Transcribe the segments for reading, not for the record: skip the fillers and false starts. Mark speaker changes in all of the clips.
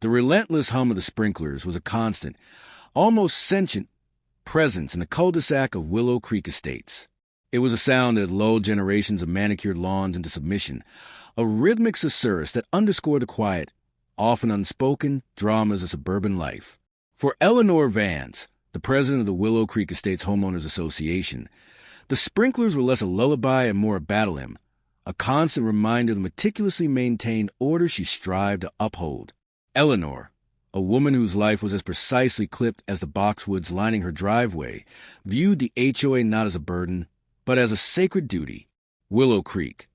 Speaker 1: The relentless hum of the sprinklers was a constant, almost sentient presence in the cul-de-sac of Willow Creek Estates. It was a sound that had lulled generations of manicured lawns into submission, a rhythmic susurrus that underscored the quiet, often unspoken, dramas of suburban life. For Eleanor Vance, the president of the Willow Creek Estates Homeowners Association, the sprinklers were less a lullaby and more a battle hymn, a constant reminder of the meticulously maintained order she strived to uphold. Eleanor, a woman whose life was as precisely clipped as the boxwoods lining her driveway, viewed the HOA not as a burden, but as a sacred duty. Willow Creek,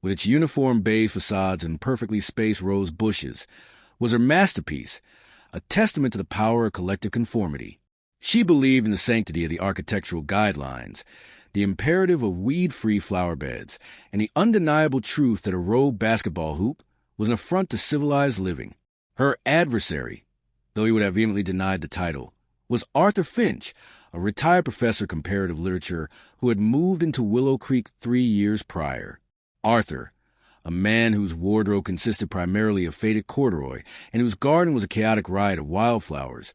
Speaker 1: with its uniform bay facades and perfectly spaced rose bushes, was her masterpiece, a testament to the power of collective conformity. She believed in the sanctity of the architectural guidelines, the imperative of weed-free flower beds, and the undeniable truth that a row basketball hoop was an affront to civilized living. Her adversary, though he would have vehemently denied the title, was Arthur Finch, a retired professor of comparative literature who had moved into Willow Creek 3 years prior. Arthur, a man whose wardrobe consisted primarily of faded corduroy and whose garden was a chaotic riot of wildflowers,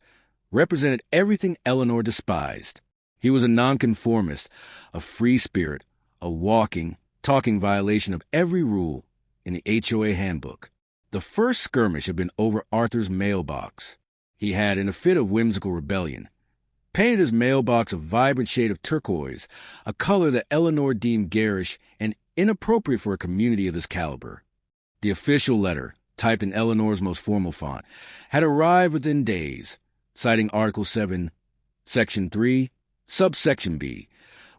Speaker 1: represented everything Eleanor despised. He was a nonconformist, a free spirit, a walking, talking violation of every rule in the HOA handbook. The first skirmish had been over Arthur's mailbox. He had, in a fit of whimsical rebellion, painted his mailbox a vibrant shade of turquoise, a color that Eleanor deemed garish and inappropriate for a community of this caliber. The official letter, typed in Eleanor's most formal font, had arrived within days, citing Article 7, Section 3, Subsection B,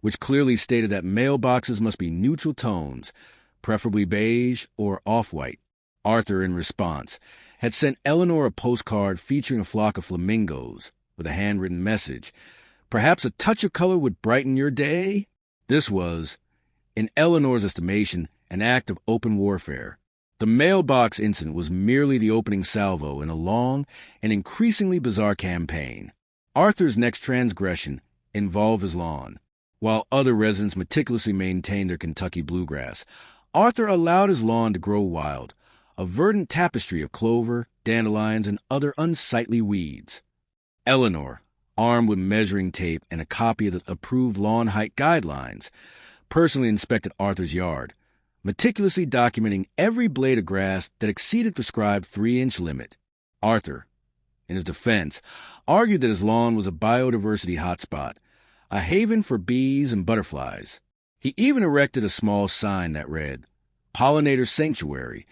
Speaker 1: which clearly stated that mailboxes must be neutral tones, preferably beige or off-white. Arthur, in response, had sent Eleanor a postcard featuring a flock of flamingos with a handwritten message. Perhaps a touch of color would brighten your day? This was, in Eleanor's estimation, an act of open warfare. The mailbox incident was merely the opening salvo in a long and increasingly bizarre campaign. Arthur's next transgression involved his lawn. While other residents meticulously maintained their Kentucky bluegrass, Arthur allowed his lawn to grow wild, a verdant tapestry of clover, dandelions, and other unsightly weeds. Eleanor, armed with measuring tape and a copy of the approved lawn height guidelines, personally inspected Arthur's yard, meticulously documenting every blade of grass that exceeded the prescribed 3-inch limit. Arthur, in his defense, argued that his lawn was a biodiversity hotspot, a haven for bees and butterflies. He even erected a small sign that read, "Pollinator Sanctuary,"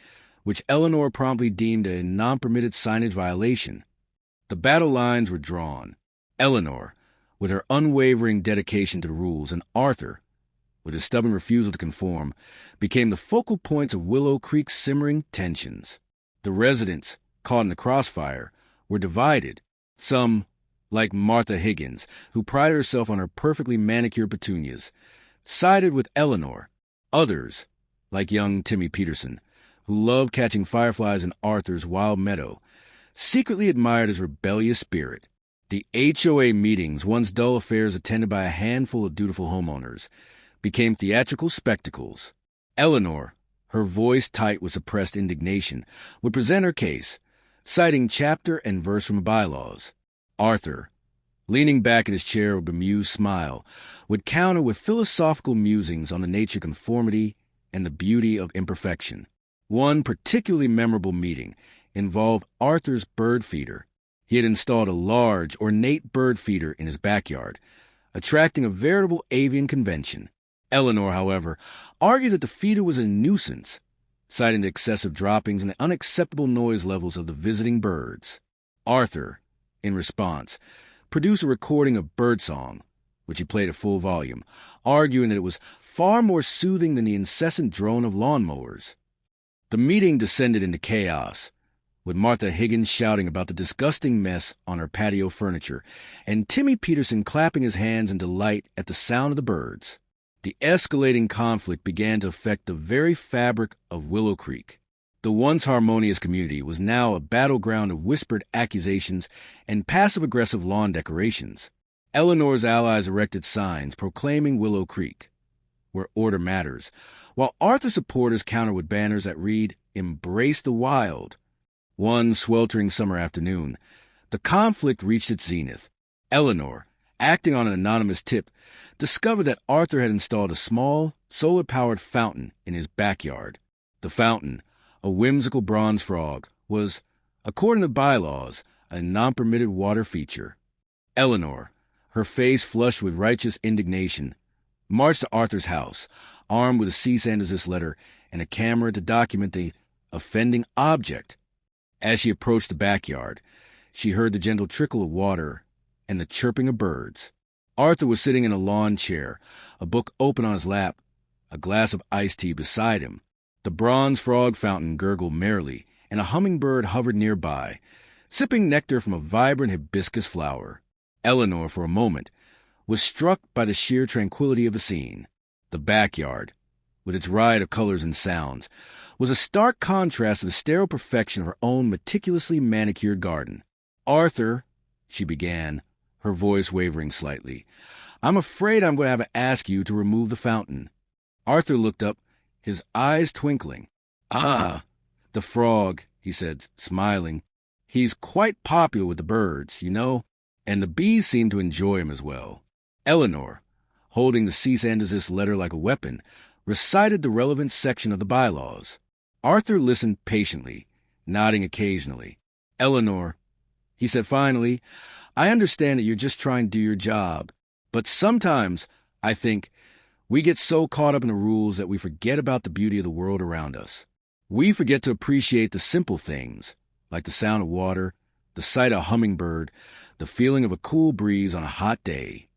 Speaker 1: which Eleanor promptly deemed a non-permitted signage violation. The battle lines were drawn. Eleanor, with her unwavering dedication to the rules, and Arthur, with his stubborn refusal to conform, became the focal points of Willow Creek's simmering tensions. The residents, caught in the crossfire, were divided. Some, like Martha Higgins, who prided herself on her perfectly manicured petunias, sided with Eleanor. Others, like young Timmy Peterson, who loved catching fireflies in Arthur's wild meadow, secretly admired his rebellious spirit. The HOA meetings, once dull affairs attended by a handful of dutiful homeowners, became theatrical spectacles. Eleanor, her voice tight with suppressed indignation, would present her case, citing chapter and verse from bylaws. Arthur, leaning back in his chair with a bemused smile, would counter with philosophical musings on the nature of conformity and the beauty of imperfection. One particularly memorable meeting involved Arthur's bird feeder. He had installed a large, ornate bird feeder in his backyard, attracting a veritable avian convention. Eleanor, however, argued that the feeder was a nuisance, citing the excessive droppings and the unacceptable noise levels of the visiting birds. Arthur, in response, produced a recording of birdsong, which he played at full volume, arguing that it was far more soothing than the incessant drone of lawnmowers. The meeting descended into chaos, with Martha Higgins shouting about the disgusting mess on her patio furniture, and Timmy Peterson clapping his hands in delight at the sound of the birds. The escalating conflict began to affect the very fabric of Willow Creek. The once harmonious community was now a battleground of whispered accusations and passive-aggressive lawn decorations. Eleanor's allies erected signs proclaiming Willow Creek, where order matters, while Arthur's supporters countered with banners that read, "Embrace the Wild." One sweltering summer afternoon, the conflict reached its zenith. Eleanor, acting on an anonymous tip, discovered that Arthur had installed a small, solar-powered fountain in his backyard. The fountain, a whimsical bronze frog, was, according to bylaws, a non-permitted water feature. Eleanor, her face flushed with righteous indignation, marched to Arthur's house, armed with a cease and desist letter and a camera to document the offending object. As she approached the backyard, she heard the gentle trickle of water and the chirping of birds. Arthur was sitting in a lawn chair, a book open on his lap, a glass of iced tea beside him. The bronze frog fountain gurgled merrily, and a hummingbird hovered nearby, sipping nectar from a vibrant hibiscus flower. Eleanor, for a moment, was struck by the sheer tranquility of the scene. The backyard, with its riot of colors and sounds, was a stark contrast to the sterile perfection of her own meticulously manicured garden. "Arthur," she began, her voice wavering slightly, "I'm afraid I'm going to have to ask you to remove the fountain." Arthur looked up, his eyes twinkling. "Ah, the frog," he said, smiling. "He's quite popular with the birds, you know, and the bees seem to enjoy him as well." Eleanor, holding the cease and desist letter like a weapon, recited the relevant section of the bylaws. Arthur listened patiently, nodding occasionally. "Eleanor," he said finally, "I understand that you're just trying to do your job, but sometimes, I think, we get so caught up in the rules that we forget about the beauty of the world around us. We forget to appreciate the simple things, like the sound of water, the sight of a hummingbird, the feeling of a cool breeze on a hot day."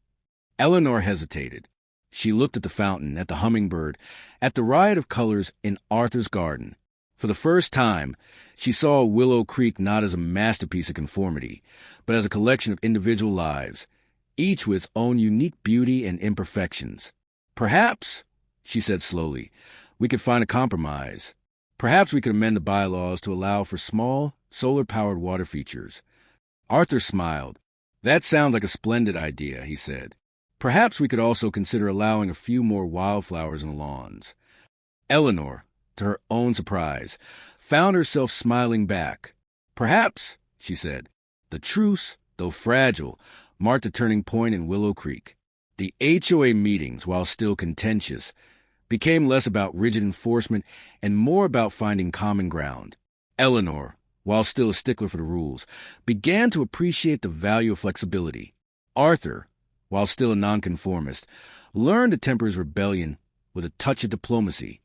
Speaker 1: Eleanor hesitated. She looked at the fountain, at the hummingbird, at the riot of colors in Arthur's garden. For the first time, she saw Willow Creek not as a masterpiece of conformity, but as a collection of individual lives, each with its own unique beauty and imperfections. "Perhaps," she said slowly, "we could find a compromise. Perhaps we could amend the bylaws to allow for small, solar-powered water features." Arthur smiled. "That sounds like a splendid idea," he said. "Perhaps we could also consider allowing a few more wildflowers in the lawns." Eleanor, to her own surprise, found herself smiling back. "Perhaps," she said. The truce, though fragile, marked a turning point in Willow Creek. The HOA meetings, while still contentious, became less about rigid enforcement and more about finding common ground. Eleanor, while still a stickler for the rules, began to appreciate the value of flexibility. Arthur, while still a nonconformist, learned to temper his rebellion with a touch of diplomacy.